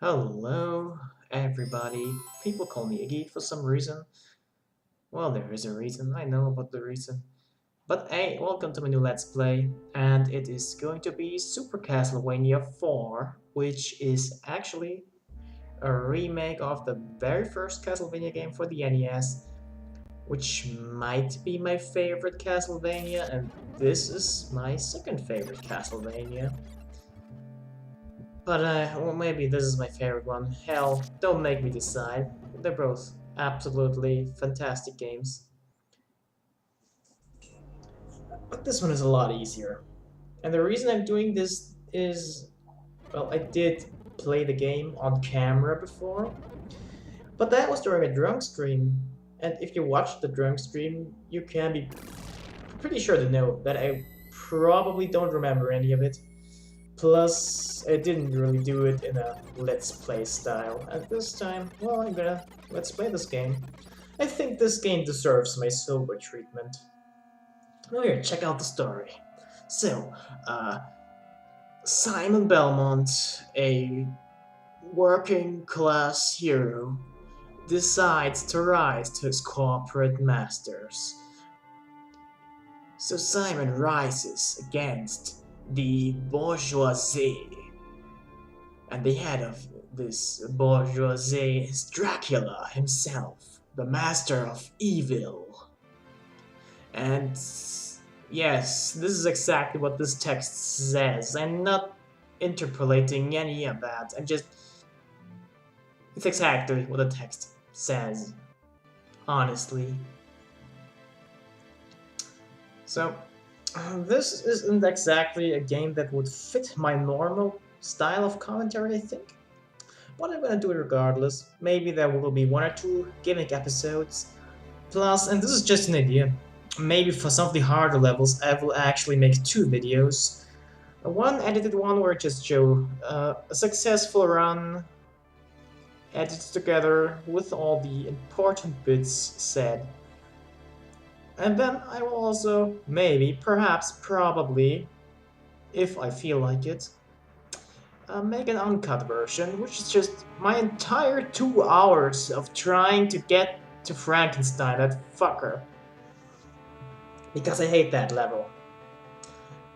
Hello, everybody. People call me Iggy for some reason. Well, there is a reason. I know about the reason. But hey, welcome to my new Let's Play. And it is going to be Super Castlevania 4, which is actually a remake of the very first Castlevania game for the NES, which might be my favorite Castlevania, and this is my second favorite Castlevania. But, well, maybe this is my favorite one. Hell, don't make me decide. They're both absolutely fantastic games. But this one is a lot easier. And the reason I'm doing this is, well, I did play the game on camera before, but that was during a drunk stream. And if you watch the drunk stream, you can be pretty sure to know that I probably don't remember any of it. Plus, I didn't really do it in a let's play style. And this time, well, I'm gonna let's play this game. I think this game deserves my sober treatment. Oh, here, check out the story. So, Simon Belmont, a working class hero, decides to rise to his corporate masters. So Simon rises against the bourgeoisie. And the head of this bourgeoisie is Dracula himself, the master of evil. And yes, this is exactly what this text says. I'm not interpolating any of that. It's exactly what the text says, honestly. So, this isn't exactly a game that would fit my normal style of commentary, I think. But I'm gonna do it regardless. Maybe there will be one or two gimmick episodes. Plus, and this is just an idea, maybe for some of the harder levels I will actually make two videos. One edited one where I just show a successful run, edited together with all the important bits said. And then I will also, maybe, perhaps, probably, if I feel like it, make an uncut version, which is just my entire 2 hours of trying to get to Frankenstein, that fucker. Because I hate that level.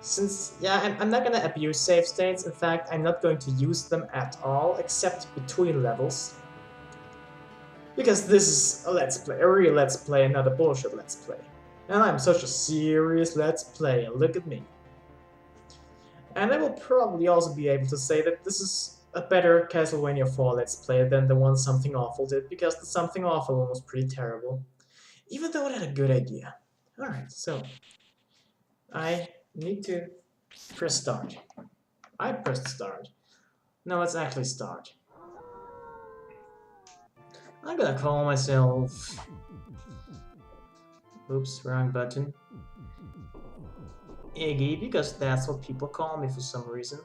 Since, yeah, I'm not gonna abuse save states. In fact, I'm not going to use them at all, except between levels. Because this is a let's play, a real let's play, and not a bullshit let's play. And I'm such a serious let's player, look at me. And I will probably also be able to say that this is a better Castlevania 4 let's play than the one Something Awful did, because the Something Awful one was pretty terrible. Even though it had a good idea. Alright, so I need to press start. I pressed start. No, let's actually start. I'm gonna call myself... Oops, wrong button. Iggy, because that's what people call me for some reason.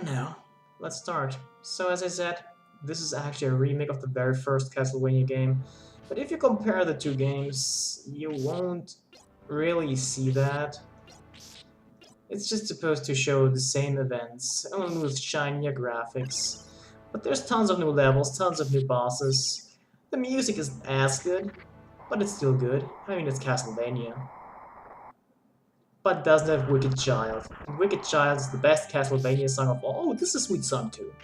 Now, let's start. So as I said, this is actually a remake of the very first Castlevania game. But if you compare the two games, you won't really see that. It's just supposed to show the same events, only with shinier graphics. But there's tons of new levels, tons of new bosses. The music isn't as good, but it's still good. I mean, it's Castlevania. But it doesn't have Wicked Child. And Wicked Child is the best Castlevania song of all. Oh, this is a sweet song too.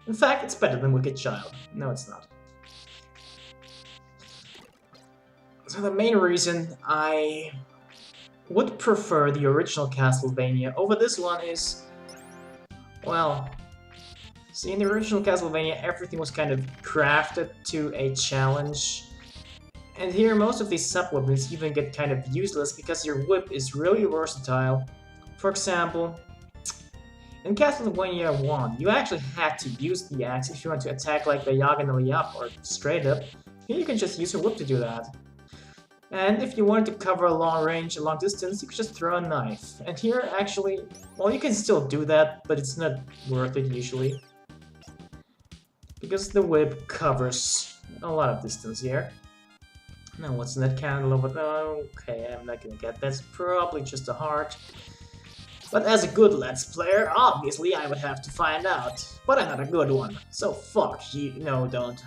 In fact, it's better than Wicked Child. No, it's not. So the main reason I would prefer the original Castlevania over this one is, well, see, in the original Castlevania, everything was kind of crafted to a challenge. And here, most of these sub-weapons even get kind of useless because your whip is really versatile. For example, in Castlevania 1, you actually had to use the axe if you want to attack like diagonally up or straight up. Here you can just use your whip to do that. And if you wanted to cover a long range, a long distance, you could just throw a knife. And here, actually, well, you can still do that, but it's not worth it usually. Because the whip covers a lot of distance here. Now, what's in that candle over there? Okay, I'm not gonna get that. That's probably just a heart. But as a good Let's Player, obviously I would have to find out. But I'm not a good one, so fuck you. No, don't.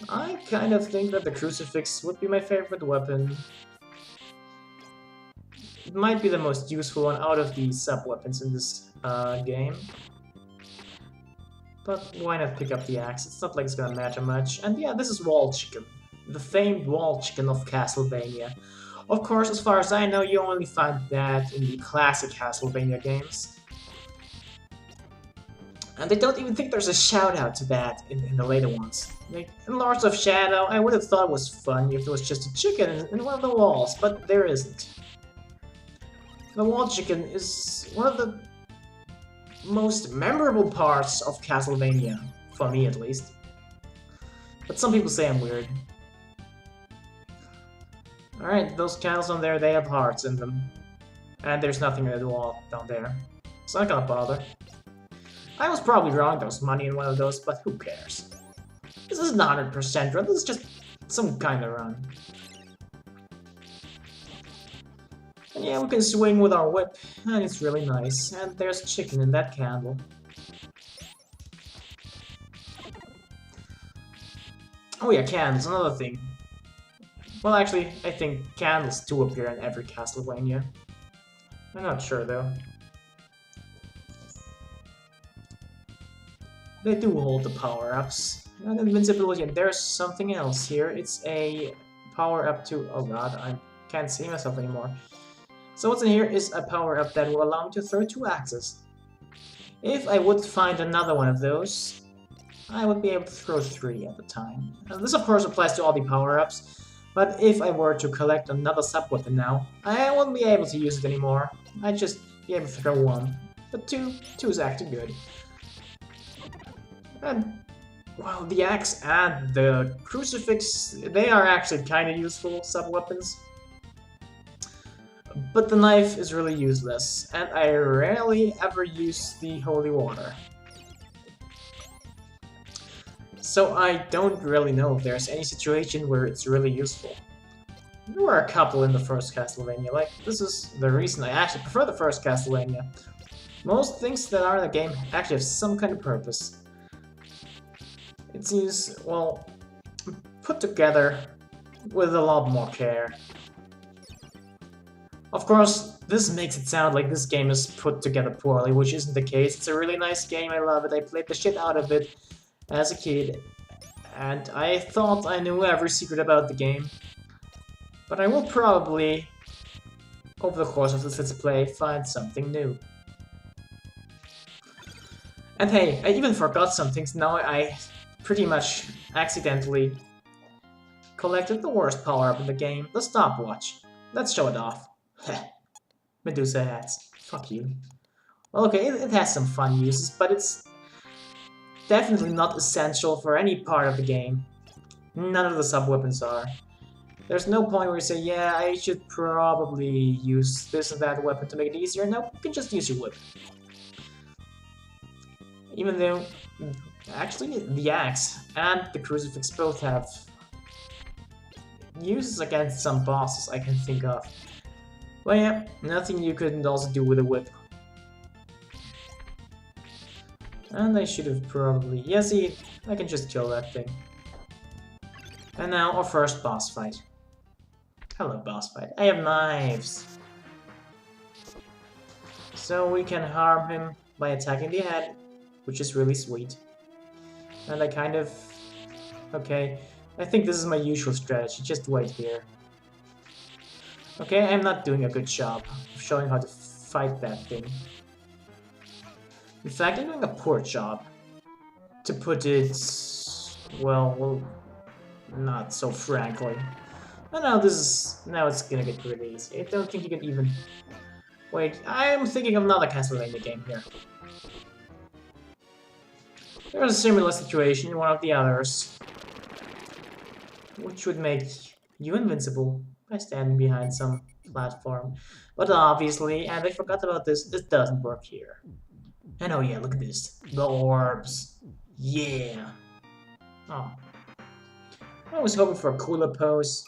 I kind of think that the crucifix would be my favorite weapon. It might be the most useful one out of the sub-weapons in this game. But why not pick up the axe? It's not like it's gonna matter much. And yeah, this is wall chicken. The famed wall chicken of Castlevania. Of course, as far as I know, you only find that in the classic Castlevania games. And I don't even think there's a shout-out to that in the later ones. Like, in Lords of Shadow, I would have thought it was fun if there was just a chicken in one of the walls, but there isn't. The wall chicken is one of the most memorable parts of Castlevania, for me at least. But some people say I'm weird. Alright, those candles on there, they have hearts in them. And there's nothing in the wall down there. So I'm not gonna bother. I was probably wrong, there was money in one of those, but who cares? This is not 100% run, this is just some kind of run. And yeah, we can swing with our whip, and it's really nice. And there's chicken in that candle. Oh yeah, candles, another thing. Well, actually, I think candles do appear in every Castlevania. I'm not sure, though. They do hold the power-ups. And invincibility, and there's something else here. It's a power-up to... Oh god, I can't see myself anymore. So what's in here is a power-up that will allow me to throw 2 axes. If I would find another one of those, I would be able to throw 3 at a time. Now, this of course applies to all the power-ups, but if I were to collect another sub-weapon now, I wouldn't be able to use it anymore. I'd just be able to throw 1. But 2 is actually good. And, well, the axe and the crucifix, they are actually kind of useful sub-weapons. But the knife is really useless, and I rarely ever use the holy water. So I don't really know if there's any situation where it's really useful. There were a couple in the first Castlevania, like, this is the reason I actually prefer the first Castlevania. Most things that are in the game actually have some kind of purpose. It seems, well, put together with a lot more care. Of course, this makes it sound like this game is put together poorly, which isn't the case. It's a really nice game, I love it, I played the shit out of it as a kid, and I thought I knew every secret about the game. But I will probably, over the course of this Let's Play, find something new. And hey, I even forgot some things. Now I pretty much accidentally collected the worst power-up in the game, the stopwatch. Let's show it off. Heh. Medusa hats. Fuck you. Well, okay, it has some fun uses, but it's definitely not essential for any part of the game. None of the sub-weapons are. There's no point where you say, yeah, I should probably use this and that weapon to make it easier. No, you can just use your whip. Even though, actually, the axe and the crucifix both have uses against some bosses I can think of. Well, yeah, nothing you couldn't also do with a whip. And I should have probably... Yeah, see, I can just kill that thing. And now our first boss fight. Hello, boss fight. I have knives. So we can harm him by attacking the head, which is really sweet. And I kind of... Okay, I think this is my usual strategy, just wait here. Okay, I'm not doing a good job of showing how to fight that thing. In fact, I'm doing a poor job. To put it... well, not so frankly. Oh no, this is... now it's gonna get really easy. I don't think you can even... Wait, I'm thinking of another Castlevania game here. There's a similar situation in one of the others, which would make you invincible by standing behind some platform. But obviously, and I forgot about this, this doesn't work here. And oh yeah, look at this. The orbs. Yeah. Oh. I was hoping for a cooler pose,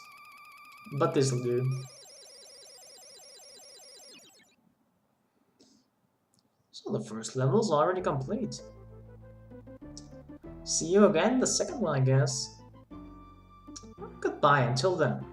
but this'll do. So the first level's already complete. See you again in the second one, I guess. Goodbye until then.